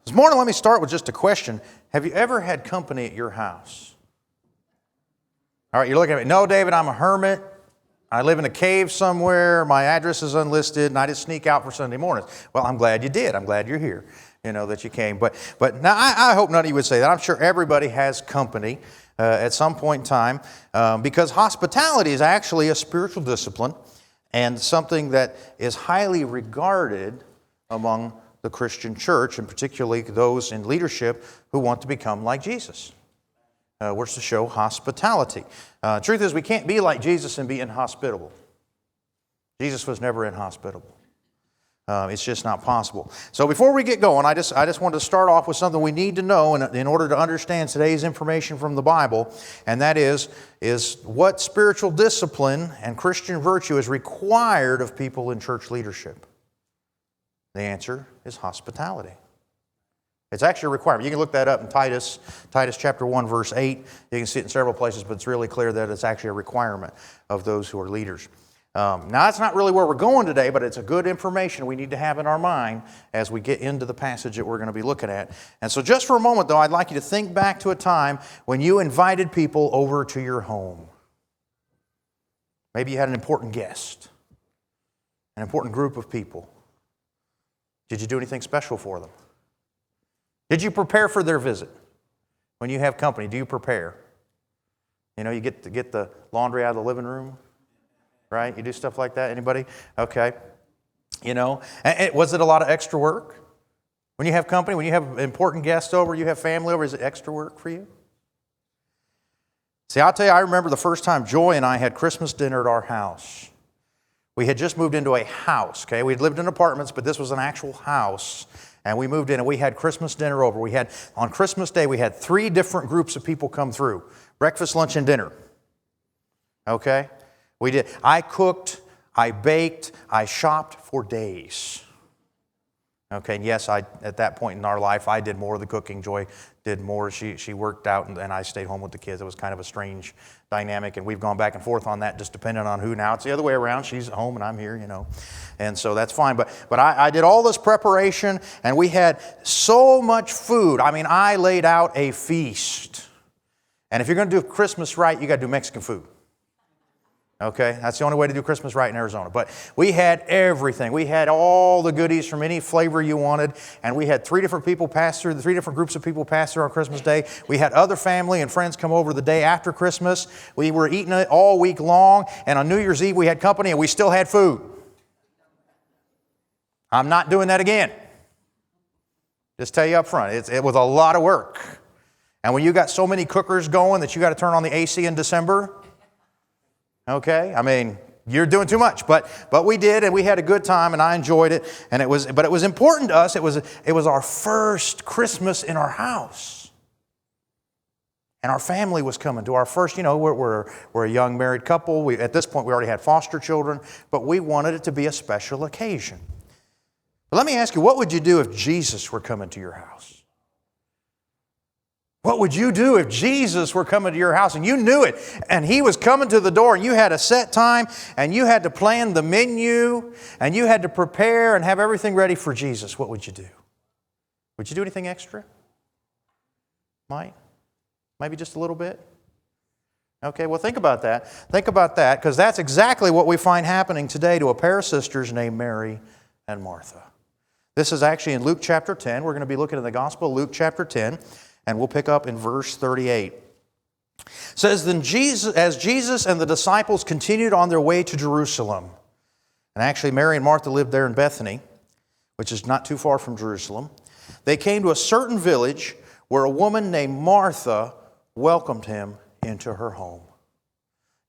This morning, let me start with just a question. Have you ever had company at your house? All right, you're looking at me. No, David, I'm a hermit. I live in a cave somewhere. My address is unlisted, and I just sneak out for Sunday mornings. Well, I'm glad you did. I'm glad you're here, that you came. But now I hope none of you would say that. I'm sure everybody has company at some point in time because hospitality is actually a spiritual discipline and something that is highly regarded among the Christian church, and particularly those in leadership who want to become like Jesus. We're to show hospitality. Truth is, we can't be like Jesus and be inhospitable. Jesus was never inhospitable. It's just not possible. So before we get going, I just wanted to start off with something we need to know in order to understand today's information from the Bible, and that is what spiritual discipline and Christian virtue is required of people in church leadership. The answer is hospitality. It's actually a requirement. You can look that up in Titus chapter 1, verse 8. You can see it in several places, but it's really clear that it's actually a requirement of those who are leaders. Now, that's not really where we're going today, but it's a good information we need to have in our mind as we get into the passage that we're going to be looking at. And so just for a moment, though, I'd like you to think back to a time when you invited people over to your home. Maybe you had an important guest, an important group of people. Did you do anything special for them? Did you prepare for their visit? When you have company, do you prepare? You get the laundry out of the living room, right? You do stuff like that? Anybody? Okay. Was it a lot of extra work? When you have company, when you have important guests over, you have family over, is it extra work for you? See, I'll tell you, I remember the first time Joy and I had Christmas dinner at our house. We had just moved into a house, okay? We had lived in apartments, but this was an actual house. And we moved in and we had Christmas dinner over. On Christmas Day, we had 3 different groups of people come through. Breakfast, lunch, and dinner. Okay? We did. I cooked, I baked, I shopped for days. Okay, and yes, at that point in our life, I did more of the cooking. Joy did more. She worked out, and I stayed home with the kids. It was kind of a strange dynamic, and we've gone back and forth on that, just depending on who. Now it's the other way around. She's at home, and I'm here, and so that's fine. But I did all this preparation, and we had so much food. I mean, I laid out a feast. And if you're going to do Christmas right, you got to do Mexican food. Okay, that's the only way to do Christmas right in Arizona. But we had everything. We had all the goodies from any flavor you wanted, and we had 3 different people pass through, 3 different groups of people pass through on Christmas Day. We had other family and friends come over the day after Christmas. We were eating it all week long, and on New Year's Eve we had company and we still had food. I'm not doing that again. Just tell you up front, it was a lot of work. And when you got so many cookers going that you got to turn on the AC in December, okay, I mean, you're doing too much, but we did, and we had a good time, and I enjoyed it, and it was important to us. It was our first Christmas in our house, and our family was coming to our first. We're a young married couple. At this point, we already had foster children, but we wanted it to be a special occasion. But let me ask you, what would you do if Jesus were coming to your house? What would you do if Jesus were coming to your house and you knew it and He was coming to the door and you had a set time and you had to plan the menu and you had to prepare and have everything ready for Jesus? What would you do? Would you do anything extra? Maybe just a little bit? Okay, well think about that. Think about that, because that's exactly what we find happening today to a pair of sisters named Mary and Martha. This is actually in Luke chapter 10. We're going to be looking at the Gospel of Luke chapter 10. And we'll pick up in verse 38. It says, Then as Jesus and the disciples continued on their way to Jerusalem, and actually Mary and Martha lived there in Bethany, which is not too far from Jerusalem, they came to a certain village where a woman named Martha welcomed him into her home.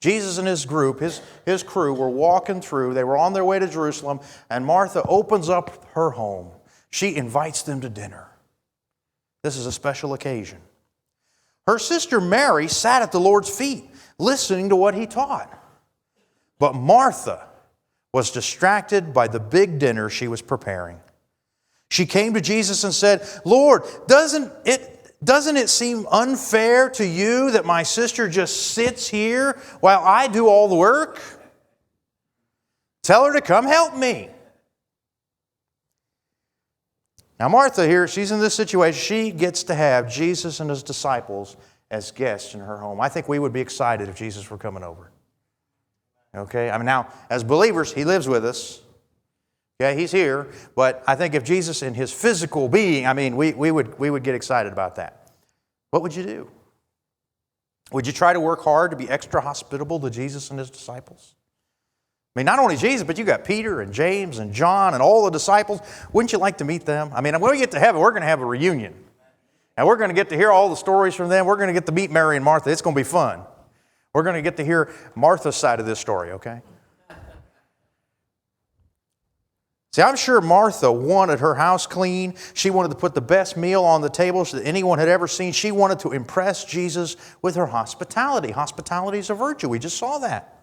Jesus and his group, his crew, were walking through. They were on their way to Jerusalem, and Martha opens up her home. She invites them to dinner. This is a special occasion. Her sister Mary sat at the Lord's feet, listening to what He taught. But Martha was distracted by the big dinner she was preparing. She came to Jesus and said, Lord, doesn't it seem unfair to you that my sister just sits here while I do all the work? Tell her to come help me. Now Martha here, she's in this situation. She gets to have Jesus and his disciples as guests in her home. I think we would be excited if Jesus were coming over. Okay? I mean, now, as believers, he lives with us. Yeah, he's here. But I think if Jesus in his physical being, I mean, we would get excited about that. What would you do? Would you try to work hard to be extra hospitable to Jesus and his disciples? I mean, not only Jesus, but you got Peter and James and John and all the disciples. Wouldn't you like to meet them? I mean, when we get to heaven, we're going to have a reunion. And we're going to get to hear all the stories from them. We're going to get to meet Mary and Martha. It's going to be fun. We're going to get to hear Martha's side of this story, okay? See, I'm sure Martha wanted her house clean. She wanted to put the best meal on the tables that anyone had ever seen. She wanted to impress Jesus with her hospitality. Hospitality is a virtue. We just saw that.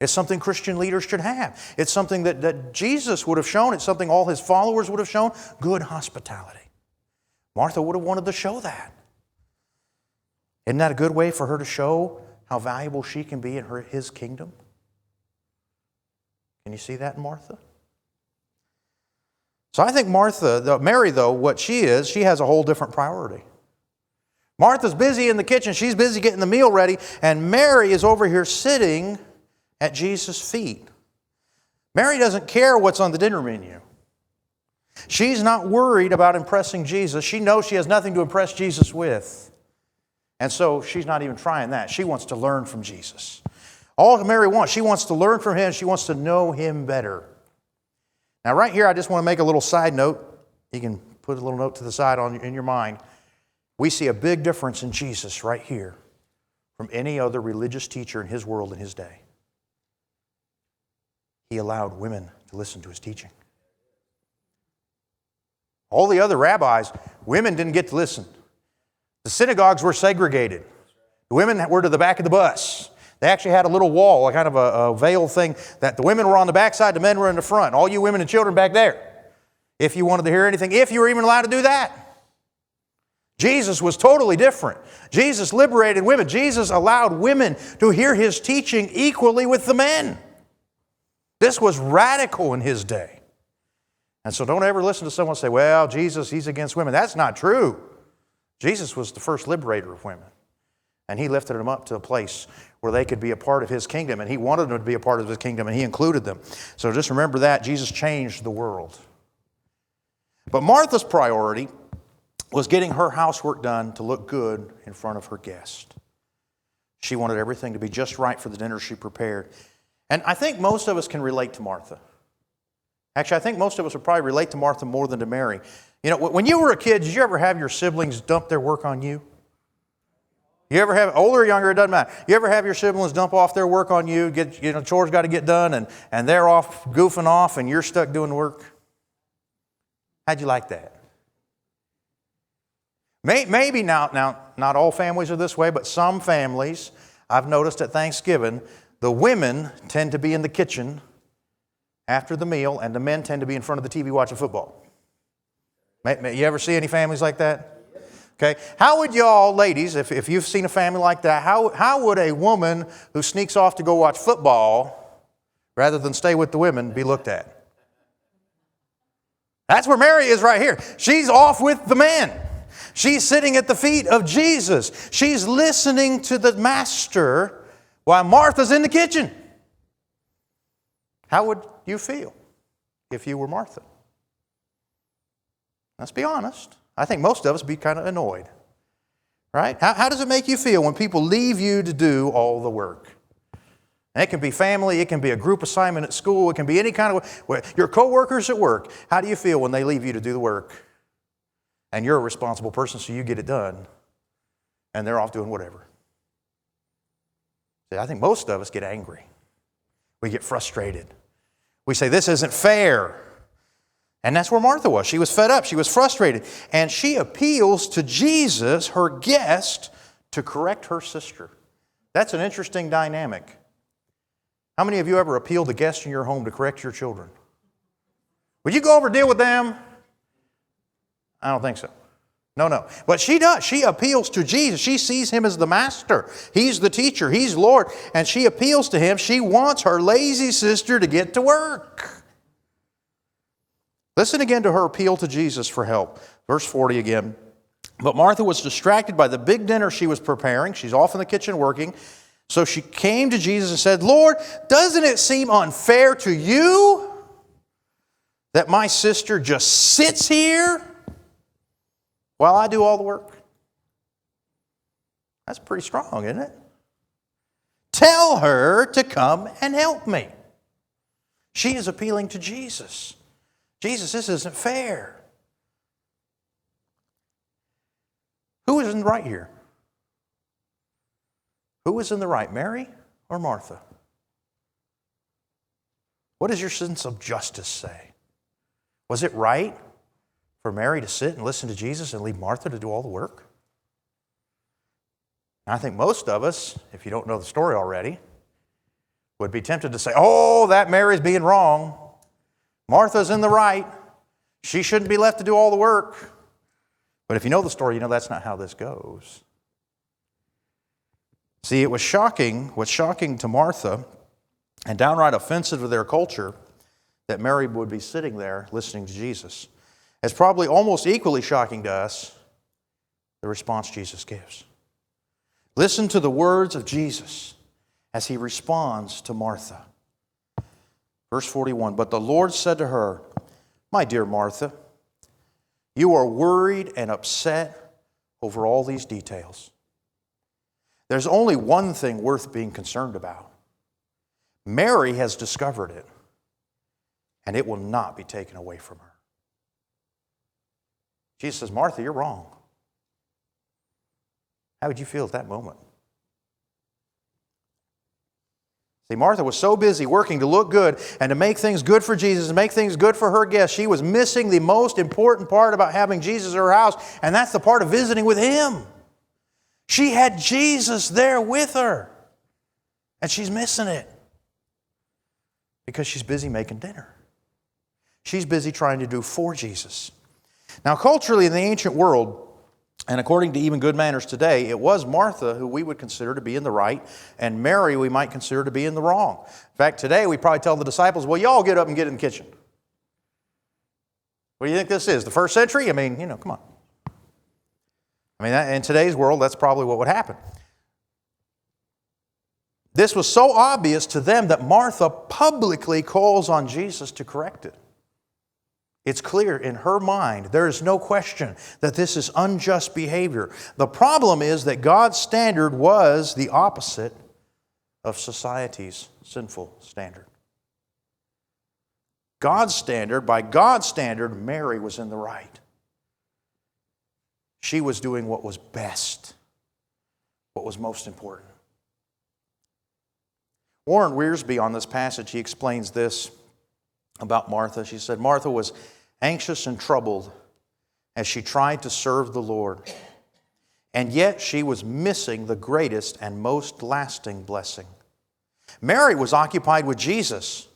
It's something Christian leaders should have. It's something that Jesus would have shown. It's something all his followers would have shown. Good hospitality. Martha would have wanted to show that. Isn't that a good way for her to show how valuable she can be in his kingdom? Can you see that in Martha? So I think Mary, though, what she is, she has a whole different priority. Martha's busy in the kitchen. She's busy getting the meal ready. And Mary is over here sitting at Jesus' feet. Mary doesn't care what's on the dinner menu. She's not worried about impressing Jesus. She knows she has nothing to impress Jesus with. And so she's not even trying that. She wants to learn from Jesus. All Mary wants, she wants to learn from him. She wants to know him better. Now right here, I just want to make a little side note. You can put a little note to the side in your mind. We see a big difference in Jesus right here from any other religious teacher in his world in his day. He allowed women to listen to his teaching. All the other rabbis, women didn't get to listen. The synagogues were segregated. The women were to the back of the bus. They actually had a little wall, a kind of a veil thing, that the women were on the backside, the men were in the front. All you women and children back there. If you wanted to hear anything, if you were even allowed to do that. Jesus was totally different. Jesus liberated women. Jesus allowed women to hear his teaching equally with the men. This was radical in his day. And so don't ever listen to someone say, well, Jesus, he's against women. That's not true. Jesus was the first liberator of women. And he lifted them up to a place where they could be a part of his kingdom. And he wanted them to be a part of his kingdom, and he included them. So just remember that. Jesus changed the world. But Martha's priority was getting her housework done to look good in front of her guest. She wanted everything to be just right for the dinner she prepared. And I think most of us can relate to Martha. Actually, I think most of us would probably relate to Martha more than to Mary. You know, when you were a kid, did you ever have your siblings dump their work on you? You ever have, older or younger, it doesn't matter. You ever have your siblings dump off their work on you, chores got to get done, and they're off goofing off and you're stuck doing the work? How'd you like that? Maybe now, not all families are this way, but some families, I've noticed at Thanksgiving, the women tend to be in the kitchen after the meal, and the men tend to be in front of the TV watching football. You ever see any families like that? Okay. How would y'all, ladies, if you've seen a family like that, how would a woman who sneaks off to go watch football rather than stay with the women be looked at? That's where Mary is right here. She's off with the men. She's sitting at the feet of Jesus. She's listening to the Master while Martha's in the kitchen. How would you feel if you were Martha? Let's be honest. I think most of us would be kind of annoyed. Right? How does it make you feel when people leave you to do all the work? And it can be family, it can be a group assignment at school, it can be any kind of, your coworkers at work. How do you feel when they leave you to do the work? And you're a responsible person, so you get it done. And they're off doing whatever. See, I think most of us get angry. We get frustrated. We say, this isn't fair. And that's where Martha was. She was fed up. She was frustrated. And she appeals to Jesus, her guest, to correct her sister. That's an interesting dynamic. How many of you ever appeal to guests in your home to correct your children? Would you go over and deal with them? I don't think so. No. But she does. She appeals to Jesus. She sees him as the master. He's the teacher. He's Lord. And she appeals to him. She wants her lazy sister to get to work. Listen again to her appeal to Jesus for help. Verse 40 again. But Martha was distracted by the big dinner she was preparing. She's off in the kitchen working. So she came to Jesus and said, Lord, doesn't it seem unfair to you that my sister just sits here while I do all the work? That's pretty strong, isn't it? Tell her to come and help me. She is appealing to Jesus. Jesus, this isn't fair. Who is in the right here? Who is in the right, Mary or Martha? What does your sense of justice say? Was it right for Mary to sit and listen to Jesus and leave Martha to do all the work? I think most of us, if you don't know the story already, would be tempted to say, oh, that Mary's being wrong. Martha's in the right. She shouldn't be left to do all the work. But if you know the story, you know that's not how this goes. See, it was shocking, what's shocking to Martha and downright offensive to their culture that Mary would be sitting there listening to Jesus. It's probably almost equally shocking to us, the response Jesus gives. Listen to the words of Jesus as he responds to Martha. Verse 41, but the Lord said to her, my dear Martha, you are worried and upset over all these details. There's only one thing worth being concerned about. Mary has discovered it, and it will not be taken away from her. Jesus says, Martha, you're wrong. How would you feel at that moment? See, Martha was so busy working to look good and to make things good for Jesus and make things good for her guests, she was missing the most important part about having Jesus at her house, and that's the part of visiting with Him. She had Jesus there with her, and she's missing it because she's busy making dinner. She's busy trying to do for Jesus. Now, culturally in the ancient world, and according to even good manners today, it was Martha who we would consider to be in the right, and Mary we might consider to be in the wrong. In fact, today we probably tell the disciples, well, y'all get up and get in the kitchen. What do you think this is, the first century? I mean, come on. I mean, in today's world, that's probably what would happen. This was so obvious to them that Martha publicly calls on Jesus to correct it. It's clear in her mind, there is no question that this is unjust behavior. The problem is that God's standard was the opposite of society's sinful standard. God's standard, by God's standard, Mary was in the right. She was doing what was best, what was most important. Warren Wiersbe on this passage, he explains this about Martha. She said, Martha was anxious and troubled as she tried to serve the Lord. And yet she was missing the greatest and most lasting blessing. Mary was occupied with Jesus,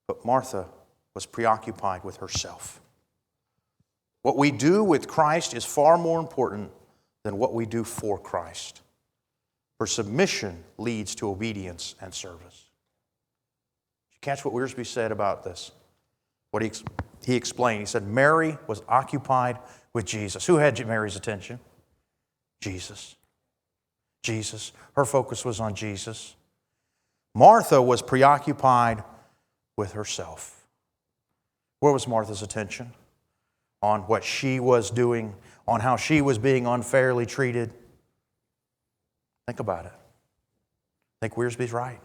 but Martha was preoccupied with herself. What we do with Christ is far more important than what we do for Christ. For submission leads to obedience and service. Did you catch what Wiersbe said about this? What he explained. He said, Mary was occupied with Jesus. Who had Mary's attention? Jesus. Jesus. Her focus was on Jesus. Martha was preoccupied with herself. Where was Martha's attention? On what she was doing, on how she was being unfairly treated. Think about it. I think Wiersbe's right.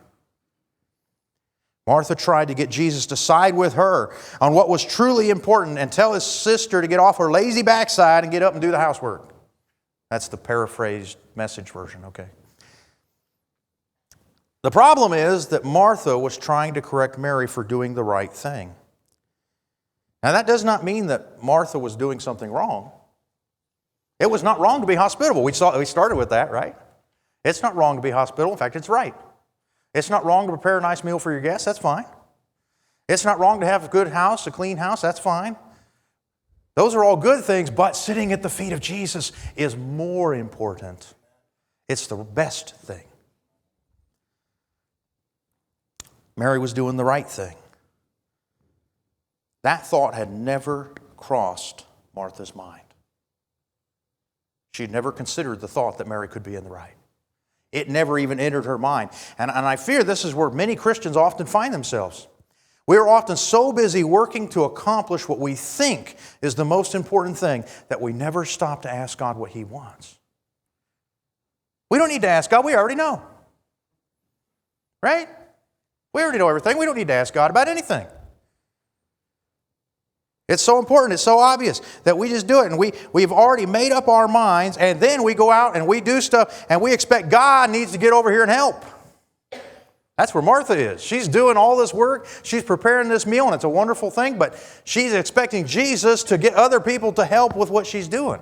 Martha tried to get Jesus to side with her on what was truly important and tell his sister to get off her lazy backside and get up and do the housework. That's the paraphrased Message version, okay? The problem is that Martha was trying to correct Mary for doing the right thing. Now, that does not mean that Martha was doing something wrong. It was not wrong to be hospitable. We started with that, right? It's not wrong to be hospitable. In fact, it's right. It's not wrong to prepare a nice meal for your guests. That's fine. It's not wrong to have a good house, a clean house. That's fine. Those are all good things, but sitting at the feet of Jesus is more important. It's the best thing. Mary was doing the right thing. That thought had never crossed Martha's mind. She'd never considered the thought that Mary could be in the right. It never even entered her mind. And I fear this is where many Christians often find themselves. We are often so busy working to accomplish what we think is the most important thing that we never stop to ask God what He wants. We don't need to ask God. We already know. Right? We already know everything. We don't need to ask God about anything. It's so important, it's so obvious that we just do it. And we've already made up our minds, and then we go out and we do stuff, and we expect God needs to get over here and help. That's where Martha is. She's doing all this work. She's preparing this meal, and it's a wonderful thing, but she's expecting Jesus to get other people to help with what she's doing.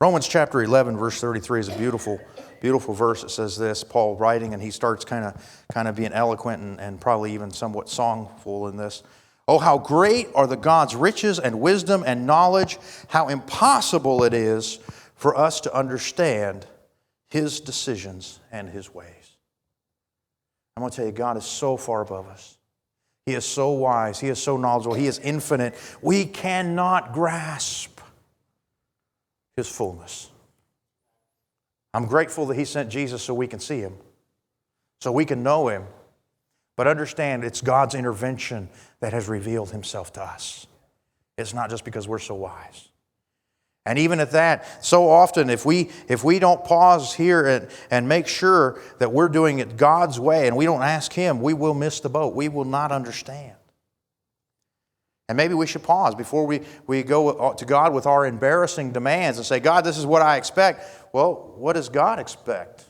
Romans chapter 11, verse 33 is a beautiful, beautiful verse. It says this, Paul writing, and he starts kind of being eloquent and probably even somewhat songful in this. Oh, how great are the God's riches and wisdom and knowledge, how impossible it is for us to understand His decisions and His ways. I'm going to tell you, God is so far above us. He is so wise. He is so knowledgeable. He is infinite. We cannot grasp His fullness. I'm grateful that He sent Jesus so we can see Him, so we can know Him. But understand, it's God's intervention that has revealed Himself to us. It's not just because we're so wise. And even at that, so often if we don't pause here and make sure that we're doing it God's way and we don't ask Him, we will miss the boat. We will not understand. And maybe we should pause before we go to God with our embarrassing demands and say, God, this is what I expect. Well, what does God expect?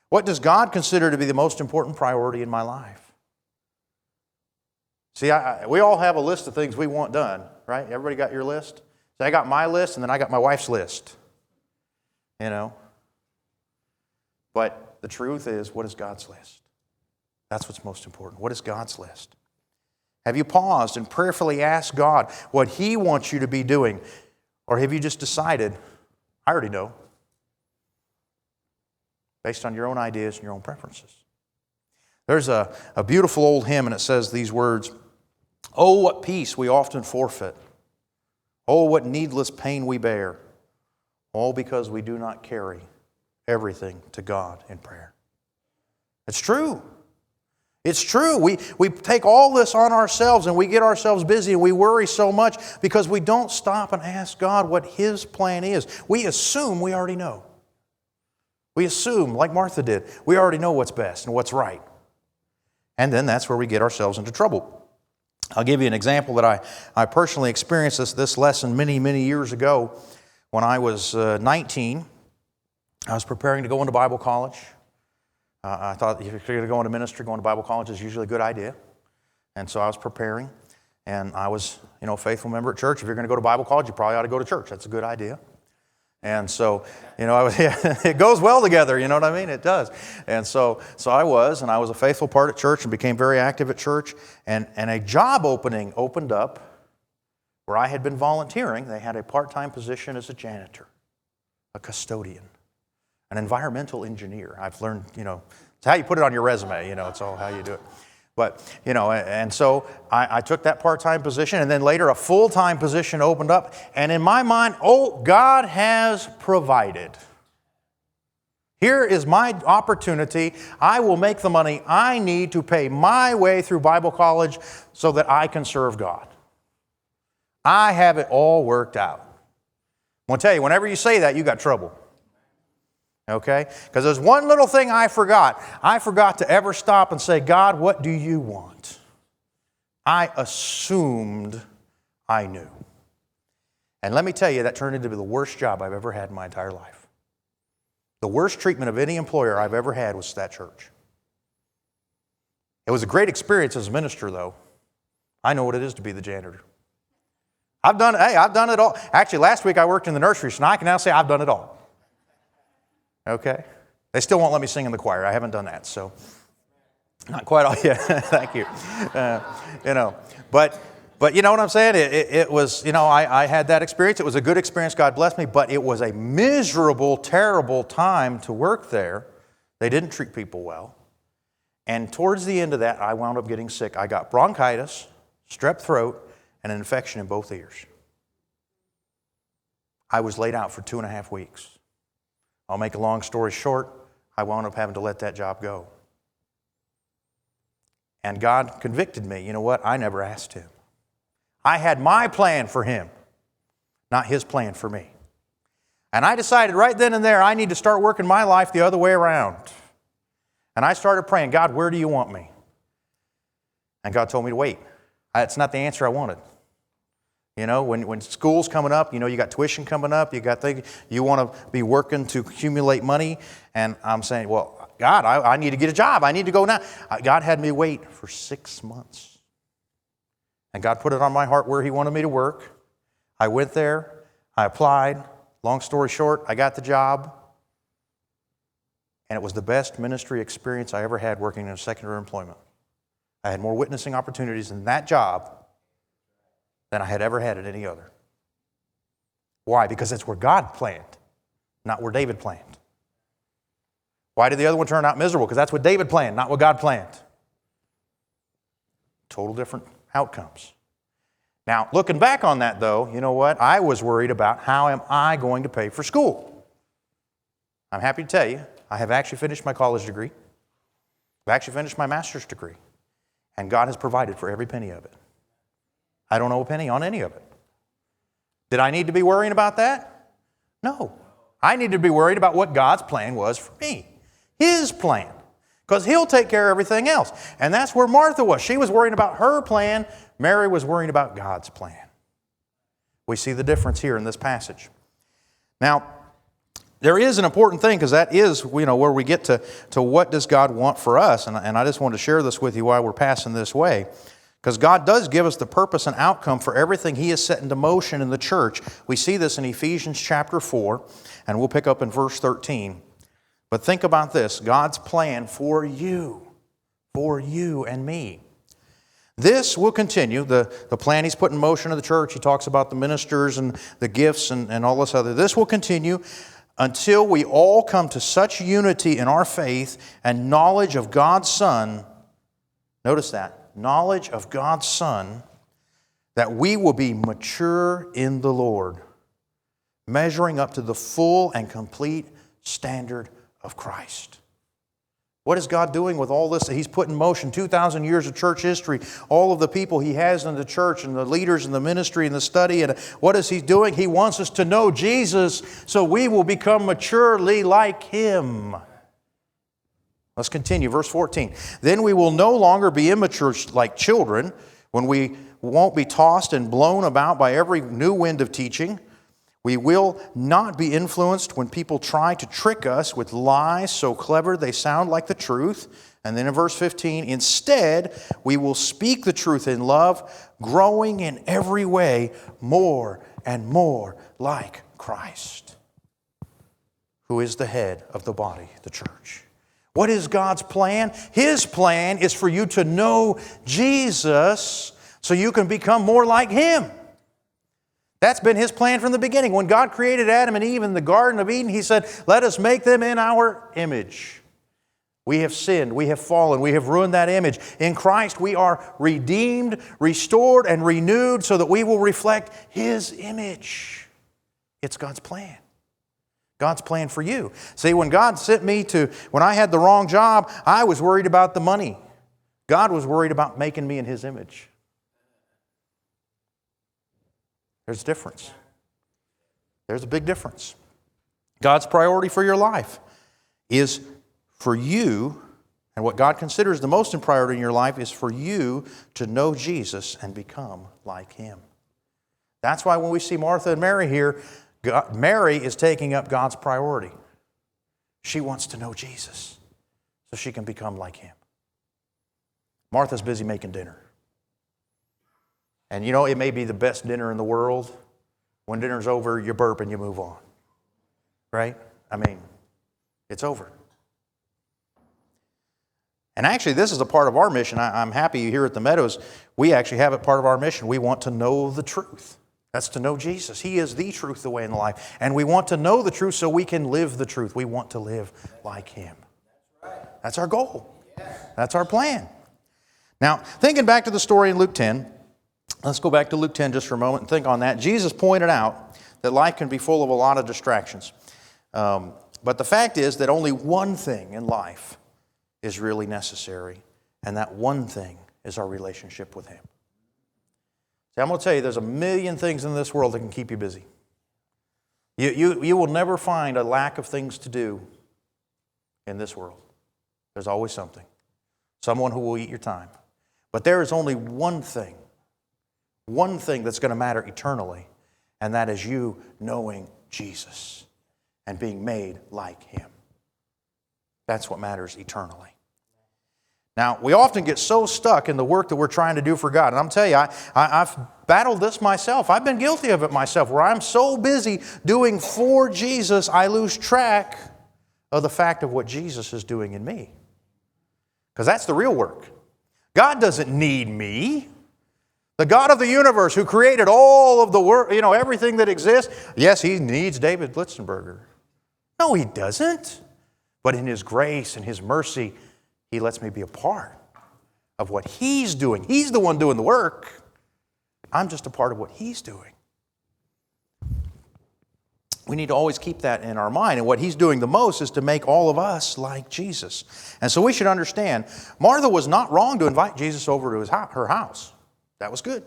What does God consider to be the most important priority in my life? See, we all have a list of things we want done, right? Everybody got your list? So I got my list, and then I got my wife's list. You know? But the truth is, what is God's list? That's what's most important. What is God's list? Have you paused and prayerfully asked God what He wants you to be doing? Or have you just decided, I already know, based on your own ideas and your own preferences? There's a beautiful old hymn, and it says these words, oh, what peace we often forfeit. Oh, what needless pain we bear. All because we do not carry everything to God in prayer. It's true. It's true. We take all this on ourselves and we get ourselves busy and we worry so much because we don't stop and ask God what His plan is. We assume we already know. We assume, like Martha did, we already know what's best and what's right. And then that's where we get ourselves into trouble. I'll give you an example that I personally experienced this lesson many, many years ago. When I was 19, I was preparing to go into Bible college. I thought if you're going to go into ministry, going to Bible college is usually a good idea. And so I was preparing, and I was, a faithful member at church. If you're going to go to Bible college, you probably ought to go to church. That's a good idea. And so, it goes well together, you know what I mean? It does. And so I was a faithful part at church and became very active at church. And a job opening opened up where I had been volunteering. They had a part-time position as a janitor, a custodian, an environmental engineer. I've learned, it's how you put it on your resume, it's all how you do it. But, and so I took that part-time position, and then later a full-time position opened up. And in my mind, God has provided. Here is my opportunity. I will make the money I need to pay my way through Bible college so that I can serve God. I have it all worked out. I'm going to tell you, whenever you say that, you got trouble. Okay? Because there's one little thing I forgot. I forgot to ever stop and say, God, what do you want? I assumed I knew. And let me tell you, that turned into the worst job I've ever had in my entire life. The worst treatment of any employer I've ever had was that church. It was a great experience as a minister, though. I know what it is to be the janitor. I've done it all. Actually, last week I worked in the nursery, so now I can now say I've done it all. Okay? They still won't let me sing in the choir. I haven't done that, so not quite all yet. Thank you. But you know what I'm saying? It was, I had that experience. It was a good experience. God bless me. But it was a miserable, terrible time to work there. They didn't treat people well. And towards the end of that, I wound up getting sick. I got bronchitis, strep throat, and an infection in both ears. I was laid out for 2.5 weeks. I'll make a long story short, I wound up having to let that job go. And God convicted me. You know what? I never asked Him. I had my plan for him, not his plan for me. And I decided right then and there, I need to start working my life the other way around. And I started praying, God, where do you want me? And God told me to wait. That's not the answer I wanted. You know, when school's coming up, you know, you got tuition coming up, you got things, you want to be working to accumulate money. And I'm saying, well, God, I need to get a job. I need to go now. God had me wait for 6 months. And God put it on my heart where He wanted me to work. I went there. I applied. Long story short, I got the job. And it was the best ministry experience I ever had working in a secondary employment. I had more witnessing opportunities in that job than I had ever had at any other. Why? Because it's where God planned, not where David planned. Why did the other one turn out miserable? Because that's what David planned, not what God planned. Total different outcomes. Now, looking back on that, though, you know what? I was worried about how am I going to pay for school. I'm happy to tell you, I have actually finished my college degree. I've actually finished my master's degree. And God has provided for every penny of it. I don't owe a penny on any of it. Did I need to be worrying about that? No. I needed to be worried about what God's plan was for me. His plan. Because He'll take care of everything else. And that's where Martha was. She was worrying about her plan. Mary was worrying about God's plan. We see the difference here in this passage. Now, there is an important thing, because that is, you know, where we get to what does God want for us. And I just want to share this with you while we're passing this way. Because God does give us the purpose and outcome for everything He has set into motion in the church. We see this in Ephesians chapter 4, and we'll pick up in verse 13. But think about this, God's plan for you and me. This will continue, the plan He's put in motion in the church. He talks about the ministers and the gifts and all this other. This will continue until we all come to such unity in our faith and knowledge of God's Son. Notice that, knowledge of God's Son, that we will be mature in the Lord, measuring up to the full and complete standard of Christ. What is God doing with all this that He's put in motion? 2,000 years of church history, all of the people He has in the church and the leaders in the ministry and the study. And what is He doing? He wants us to know Jesus so we will become maturely like Him. Let's continue. Verse 14. Then we will no longer be immature like children, when we won't be tossed and blown about by every new wind of teaching. We will not be influenced when people try to trick us with lies so clever they sound like the truth. And then in verse 15, instead, we will speak the truth in love, growing in every way more and more like Christ, who is the head of the body, the church. What is God's plan? His plan is for you to know Jesus so you can become more like Him. That's been His plan from the beginning. When God created Adam and Eve in the Garden of Eden, He said, let us make them in our image. We have sinned, we have fallen, we have ruined that image. In Christ we are redeemed, restored, and renewed so that we will reflect His image. It's God's plan. God's plan for you. See, when God sent me when I had the wrong job, I was worried about the money. God was worried about making me in His image. There's a difference. There's a big difference. God's priority for your life is for you, and what God considers the most important priority in your life is for you to know Jesus and become like Him. That's why when we see Martha and Mary here, Mary is taking up God's priority. She wants to know Jesus so she can become like Him. Martha's busy making dinner. And you know, it may be the best dinner in the world. When dinner's over, you burp and you move on. Right? I mean, it's over. And actually, this is a part of our mission. I'm happy here at the Meadows, we actually have it part of our mission. We want to know the truth. That's to know Jesus. He is the truth, the way, and the life. And we want to know the truth so we can live the truth. We want to live like Him. That's our goal. That's our plan. Now, thinking back to the story in Luke 10, let's go back to Luke 10 just for a moment and think on that. Jesus pointed out that life can be full of a lot of distractions. But the fact is that only one thing in life is really necessary, and that one thing is our relationship with Him. See, I'm going to tell you, there's a million things in this world that can keep you busy. You will never find a lack of things to do in this world. There's always something. Someone who will eat your time. But there is only one thing that's going to matter eternally, and that is you knowing Jesus and being made like Him. That's what matters eternally. Now, we often get so stuck in the work that we're trying to do for God. And I'm telling you, I've battled this myself. I've been guilty of it myself, where I'm so busy doing for Jesus, I lose track of the fact of what Jesus is doing in me. Because that's the real work. God doesn't need me. The God of the universe who created all of the work, everything that exists, yes, He needs David Blitzenberger. No, He doesn't. But in His grace and His mercy, He lets me be a part of what He's doing. He's the one doing the work. I'm just a part of what He's doing. We need to always keep that in our mind. And what He's doing the most is to make all of us like Jesus. And so we should understand, Martha was not wrong to invite Jesus over to her house. That was good.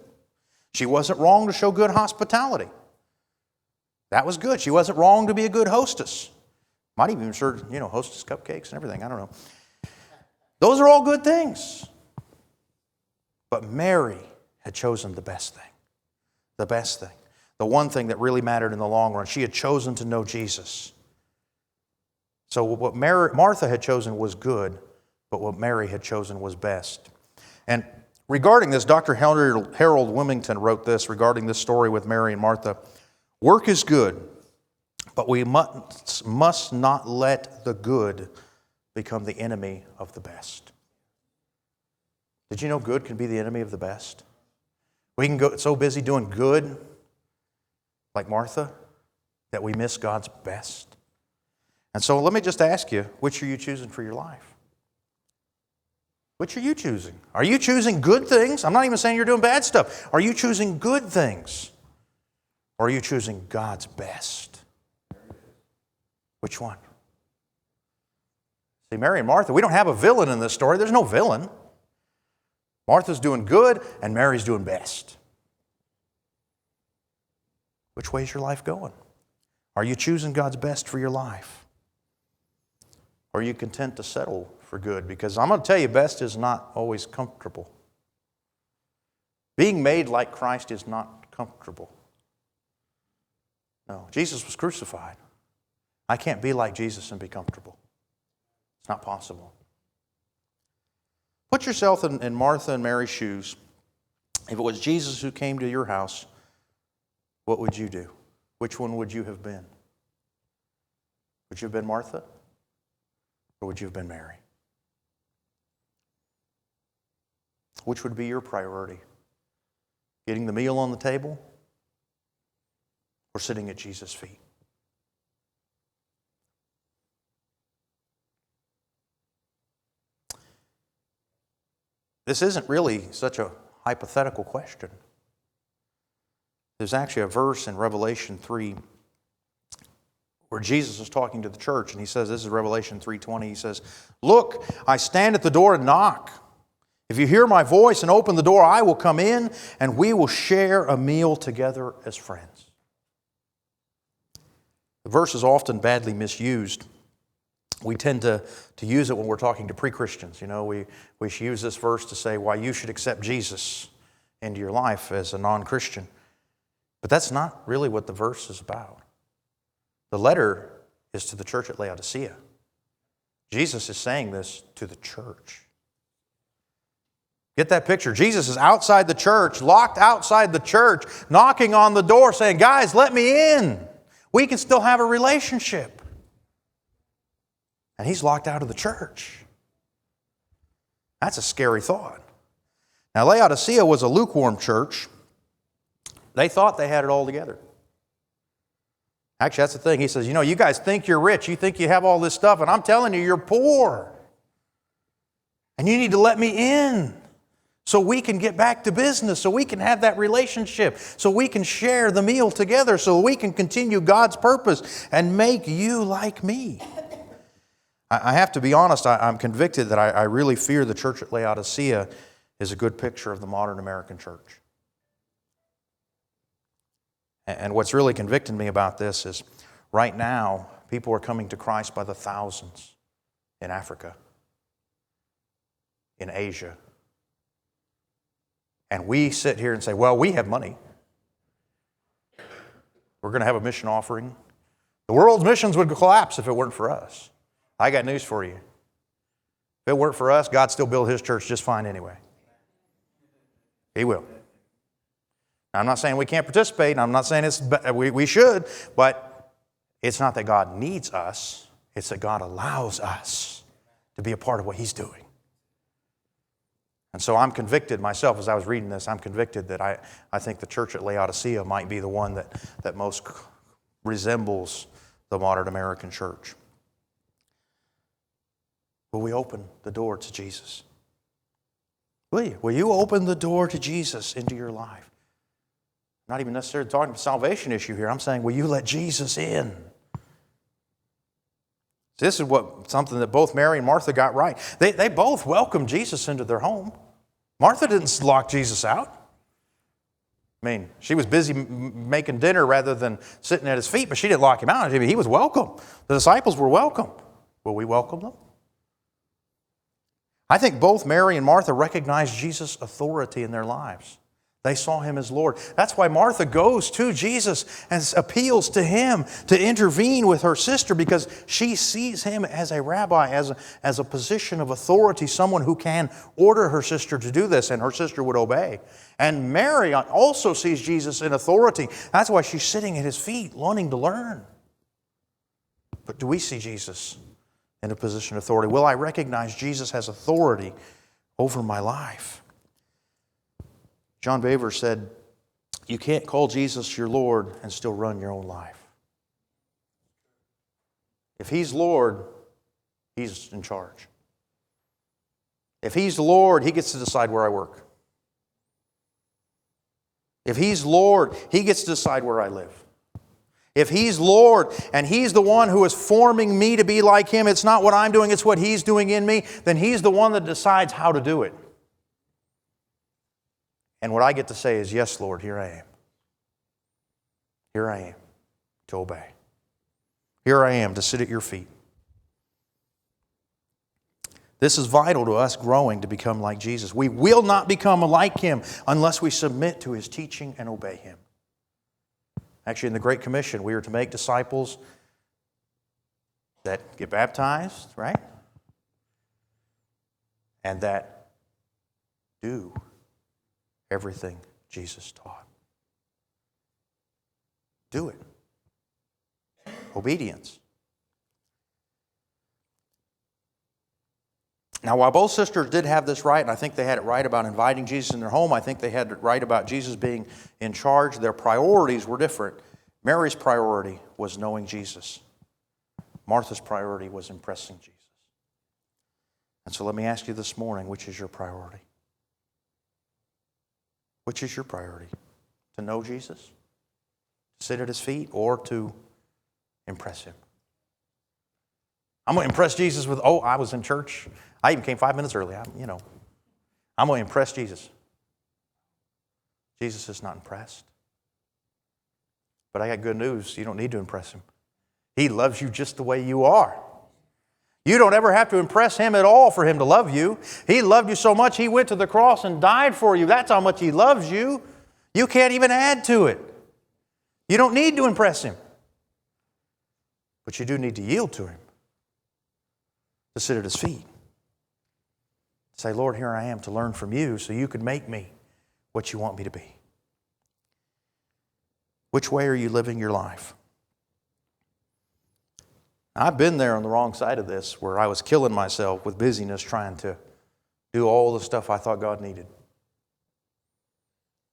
She wasn't wrong to show good hospitality. That was good. She wasn't wrong to be a good hostess. Might even serve, hostess cupcakes and everything. I don't know. Those are all good things. But Mary had chosen the best thing. The best thing. The one thing that really mattered in the long run. She had chosen to know Jesus. So what Martha had chosen was good, but what Mary had chosen was best. And regarding this, Dr. Harold Wilmington wrote this regarding this story with Mary and Martha. Work is good, but we must not let the good become the enemy of the best. Did you know good can be the enemy of the best? We can go so busy doing good, like Martha, that we miss God's best. And so let me just ask you, which are you choosing for your life? Which are you choosing? Are you choosing good things? I'm not even saying you're doing bad stuff. Are you choosing good things? Or are you choosing God's best? Which one? See, Mary and Martha, we don't have a villain in this story. There's no villain. Martha's doing good and Mary's doing best. Which way is your life going? Are you choosing God's best for your life? Or are you content to settle for good? Because I'm going to tell you, best is not always comfortable. Being made like Christ is not comfortable. No, Jesus was crucified. I can't be like Jesus and be comfortable. It's not possible. Put yourself in Martha and Mary's shoes. If it was Jesus who came to your house, what would you do? Which one would you have been? Would you have been Martha? Or would you have been Mary? Which would be your priority? Getting the meal on the table? Or sitting at Jesus' feet? This isn't really such a hypothetical question. There's actually a verse in Revelation 3 where Jesus is talking to the church, and He says, this is Revelation 3:20, He says, "Look, I stand at the door and knock. If you hear my voice and open the door, I will come in, and we will share a meal together as friends." The verse is often badly misused. We tend to use it when we're talking to pre-Christians. We should use this verse to say why you should accept Jesus into your life as a non-Christian. But that's not really what the verse is about. The letter is to the church at Laodicea. Jesus is saying this to the church. Get that picture. Jesus is outside the church, locked outside the church, knocking on the door saying, "Guys, let me in. We can still have a relationship." And He's locked out of the church. That's a scary thought. Now, Laodicea was a lukewarm church. They thought they had it all together. Actually, that's the thing. He says, you guys think you're rich. You think you have all this stuff, and I'm telling you, you're poor. And you need to let me in so we can get back to business, so we can have that relationship, so we can share the meal together, so we can continue God's purpose and make you like me. I have to be honest, I'm convicted that I really fear the church at Laodicea is a good picture of the modern American church. And what's really convicting me about this is right now, people are coming to Christ by the thousands in Africa, in Asia. And we sit here and say, well, we have money. We're going to have a mission offering. The world's missions would collapse if it weren't for us. I got news for you. If it weren't for us, God still build His church just fine anyway. He will. Now, I'm not saying we can't participate, and I'm not saying we should, but it's not that God needs us. It's that God allows us to be a part of what He's doing. And so I'm convicted myself as I was reading this. I'm convicted that I think the church at Laodicea might be the one that most resembles the modern American church. Will we open the door to Jesus? Will you? Will you open the door to Jesus into your life? Not even necessarily talking about a salvation issue here. I'm saying, will you let Jesus in? This is something that both Mary and Martha got right. They both welcomed Jesus into their home. Martha didn't lock Jesus out. I mean, she was busy making dinner rather than sitting at His feet, but she didn't lock Him out. He was welcome. The disciples were welcome. Will we welcome them? I think both Mary and Martha recognized Jesus' authority in their lives. They saw Him as Lord. That's why Martha goes to Jesus and appeals to Him to intervene with her sister, because she sees Him as a rabbi, as a position of authority, someone who can order her sister to do this, and her sister would obey. And Mary also sees Jesus in authority. That's why she's sitting at His feet, wanting to learn. But do we see Jesus in a position of authority? Will I recognize Jesus has authority over my life? John Baver said, you can't call Jesus your Lord and still run your own life. If He's Lord, He's in charge. If He's the Lord, He gets to decide where I work. If He's Lord, He gets to decide where I live. If He's Lord and He's the one who is forming me to be like Him, it's not what I'm doing, it's what He's doing in me, then He's the one that decides how to do it. And what I get to say is, yes, Lord, here I am. Here I am to obey. Here I am to sit at your feet. This is vital to us growing to become like Jesus. We will not become like Him unless we submit to His teaching and obey Him. Actually, in the Great Commission, we are to make disciples that get baptized, right? And that do everything Jesus taught. Do it. Obedience. Now, while both sisters did have this right, and I think they had it right about inviting Jesus in their home, I think they had it right about Jesus being in charge, their priorities were different. Mary's priority was knowing Jesus. Martha's priority was impressing Jesus. And so let me ask you this morning, which is your priority? Which is your priority? To know Jesus? To sit at His feet? Or to impress Him? I'm going to impress Jesus with, I was in church. I even came 5 minutes early. I'm going to impress Jesus. Jesus is not impressed. But I got good news. You don't need to impress Him. He loves you just the way you are. You don't ever have to impress Him at all for Him to love you. He loved you so much, He went to the cross and died for you. That's how much He loves you. You can't even add to it. You don't need to impress Him. But you do need to yield to Him. To sit at His feet. Say, Lord, here I am to learn from you so you can make me what you want me to be. Which way are you living your life? I've been there on the wrong side of this, where I was killing myself with busyness trying to do all the stuff I thought God needed.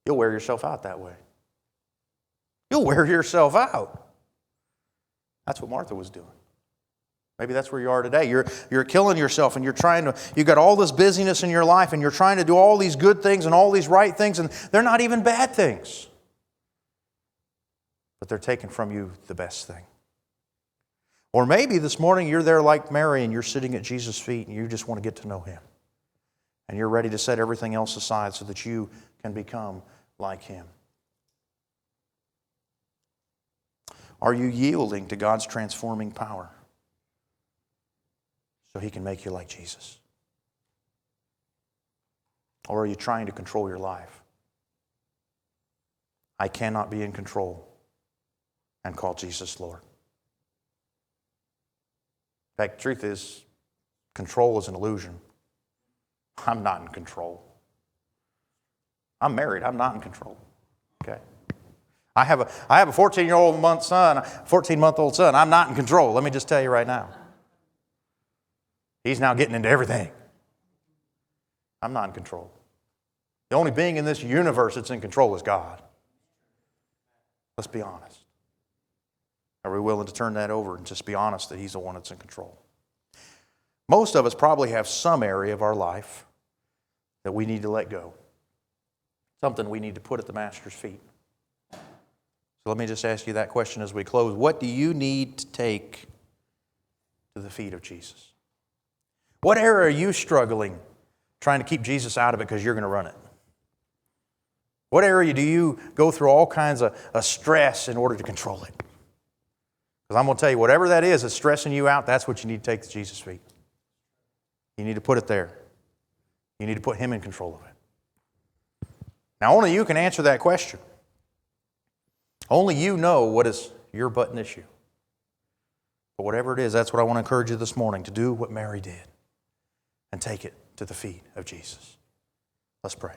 You'll wear yourself out that way. You'll wear yourself out. That's what Martha was doing. Maybe that's where you are today. You're killing yourself and you've got all this busyness in your life and you're trying to do all these good things and all these right things, and they're not even bad things. But they're taking from you the best thing. Or maybe this morning you're there like Mary and you're sitting at Jesus' feet and you just want to get to know Him. And you're ready to set everything else aside so that you can become like Him. Are you yielding to God's transforming power so He can make you like Jesus? Or are you trying to control your life? I cannot be in control and call Jesus Lord. In fact, the truth is, control is an illusion. I'm not in control. I'm married. I'm not in control. Okay? I have a 14-month son. I'm not in control. Let me just tell you right now. He's now getting into everything. I'm not in control. The only being in this universe that's in control is God. Let's be honest. Are we willing to turn that over and just be honest that He's the one that's in control? Most of us probably have some area of our life that we need to let go. Something we need to put at the Master's feet. So let me just ask you that question as we close. What do you need to take to the feet of Jesus? What area are you struggling trying to keep Jesus out of it because you're going to run it? What area do you go through all kinds of stress in order to control it? Because I'm going to tell you, whatever that is that's stressing you out, that's what you need to take to Jesus' feet. You need to put it there. You need to put Him in control of it. Now, only you can answer that question. Only you know what is your button issue. But whatever it is, that's what I want to encourage you this morning, to do what Mary did and take it to the feet of Jesus. Let's pray.